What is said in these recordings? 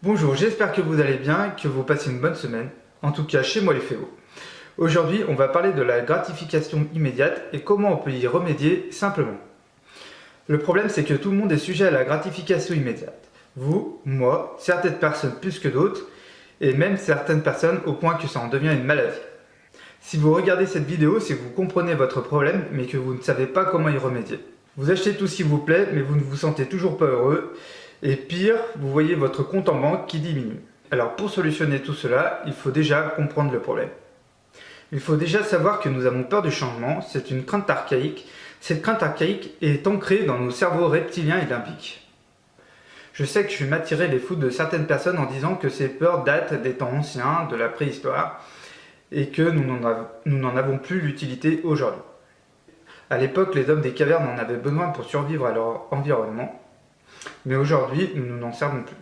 Bonjour, j'espère que vous allez bien, que vous passez une bonne semaine, en tout cas chez moi les Féaux. Aujourd'hui, on va parler de la gratification immédiate et comment on peut y remédier simplement. Le problème, c'est que tout le monde est sujet à la gratification immédiate. Vous, moi, certaines personnes plus que d'autres, et même certaines personnes au point que ça en devient une maladie. Si vous regardez cette vidéo, c'est que vous comprenez votre problème, mais que vous ne savez pas comment y remédier. Vous achetez tout ce qui vous plaît, mais vous ne vous sentez toujours pas heureux. Et pire, vous voyez votre compte en banque qui diminue. Alors pour solutionner tout cela, il faut déjà comprendre le problème. Il faut déjà savoir que nous avons peur du changement, c'est une crainte archaïque. Cette crainte archaïque est ancrée dans nos cerveaux reptiliens et limbiques. Je sais que je vais m'attirer les foudres de certaines personnes en disant que ces peurs datent des temps anciens, de la préhistoire, et que nous n'en avons plus l'utilité aujourd'hui. À l'époque, les hommes des cavernes en avaient besoin pour survivre à leur environnement. Mais aujourd'hui, nous n'en servons plus.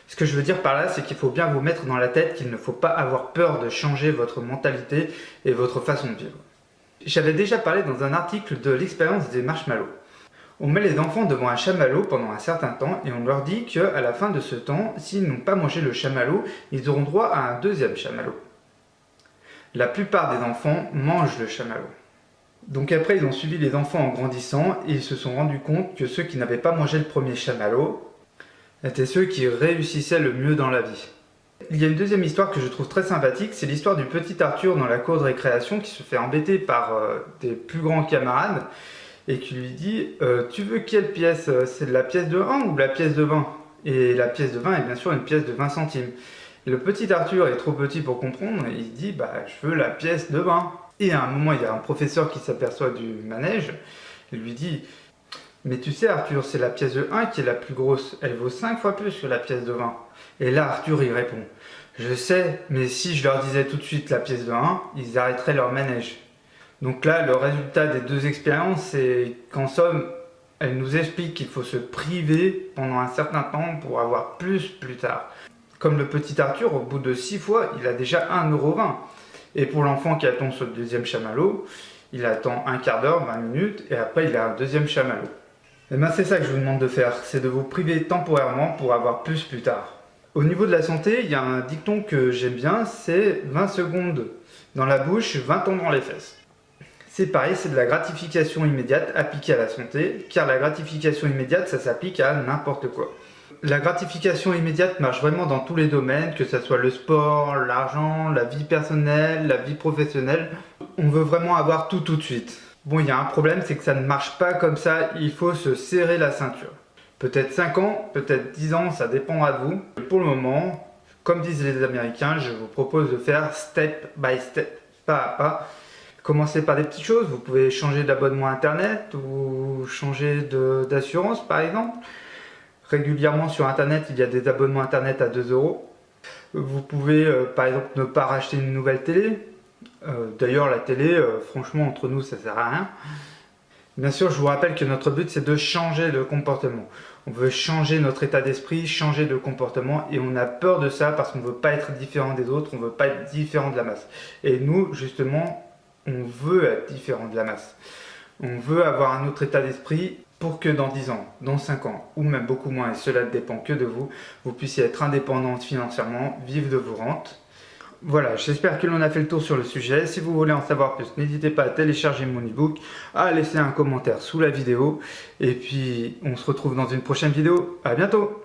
Ce que je veux dire par là, c'est qu'il faut bien vous mettre dans la tête qu'il ne faut pas avoir peur de changer votre mentalité et votre façon de vivre. J'avais déjà parlé dans un article de l'expérience des marshmallows. On met les enfants devant un chamallow pendant un certain temps et on leur dit qu'à la fin de ce temps, s'ils n'ont pas mangé le chamallow, ils auront droit à un deuxième chamallow. La plupart des enfants mangent le chamallow. Donc après, ils ont suivi les enfants en grandissant et ils se sont rendus compte que ceux qui n'avaient pas mangé le premier chamallow étaient ceux qui réussissaient le mieux dans la vie. Il y a une deuxième histoire que je trouve très sympathique, c'est l'histoire du petit Arthur dans la cour de récréation qui se fait embêter par des plus grands camarades et qui lui dit tu veux quelle pièce? C'est de la pièce de 1 ou de la pièce de 20? Et la pièce de 20 est bien sûr une pièce de 20 centimes. Et le petit Arthur est trop petit pour comprendre et il dit je veux la pièce de 20. Et à un moment, il y a un professeur qui s'aperçoit du manège, il lui dit « Mais tu sais Arthur, c'est la pièce de 1 qui est la plus grosse, elle vaut 5 fois plus que la pièce de 20. » Et là Arthur il répond « Je sais, mais si je leur disais tout de suite la pièce de 1, ils arrêteraient leur manège. » Donc là, le résultat des deux expériences, c'est qu'en somme, elle nous explique qu'il faut se priver pendant un certain temps pour avoir plus tard. Comme le petit Arthur, au bout de 6 fois, il a déjà 1,20 €. Et pour l'enfant qui attend ce deuxième chamallow, il attend un quart d'heure, 20 minutes, et après il a un deuxième chamallow. Et bien c'est ça que je vous demande de faire, c'est de vous priver temporairement pour avoir plus tard. Au niveau de la santé, il y a un dicton que j'aime bien, c'est 20 secondes dans la bouche, 20 ans dans les fesses. C'est pareil, c'est de la gratification immédiate appliquée à la santé, car la gratification immédiate, ça s'applique à n'importe quoi. La gratification immédiate marche vraiment dans tous les domaines, que ce soit le sport, l'argent, la vie personnelle, la vie professionnelle. On veut vraiment avoir tout de suite. Bon, il y a un problème, c'est que ça ne marche pas comme ça, il faut se serrer la ceinture. Peut-être 5 ans, peut-être 10 ans, ça dépendra de vous. Pour le moment, comme disent les Américains, je vous propose de faire step by step, pas à pas. Commencez par des petites choses, vous pouvez changer d'abonnement internet ou changer d'assurance par exemple. Régulièrement sur internet, il y a des abonnements internet à 2 €. Vous pouvez par exemple ne pas racheter une nouvelle télé. D'ailleurs la télé, franchement entre nous ça sert à rien. Bien sûr, je vous rappelle que notre but c'est de changer de comportement. On veut changer notre état d'esprit, changer de comportement et on a peur de ça parce qu'on ne veut pas être différent des autres, on ne veut pas être différent de la masse. Et nous justement, on veut être différent de la masse. On veut avoir un autre état d'esprit pour que dans 10 ans, dans 5 ans, ou même beaucoup moins, et cela ne dépend que de vous, vous puissiez être indépendante financièrement, vivre de vos rentes. Voilà, j'espère que l'on a fait le tour sur le sujet. Si vous voulez en savoir plus, n'hésitez pas à télécharger mon ebook, à laisser un commentaire sous la vidéo, et puis on se retrouve dans une prochaine vidéo. À bientôt!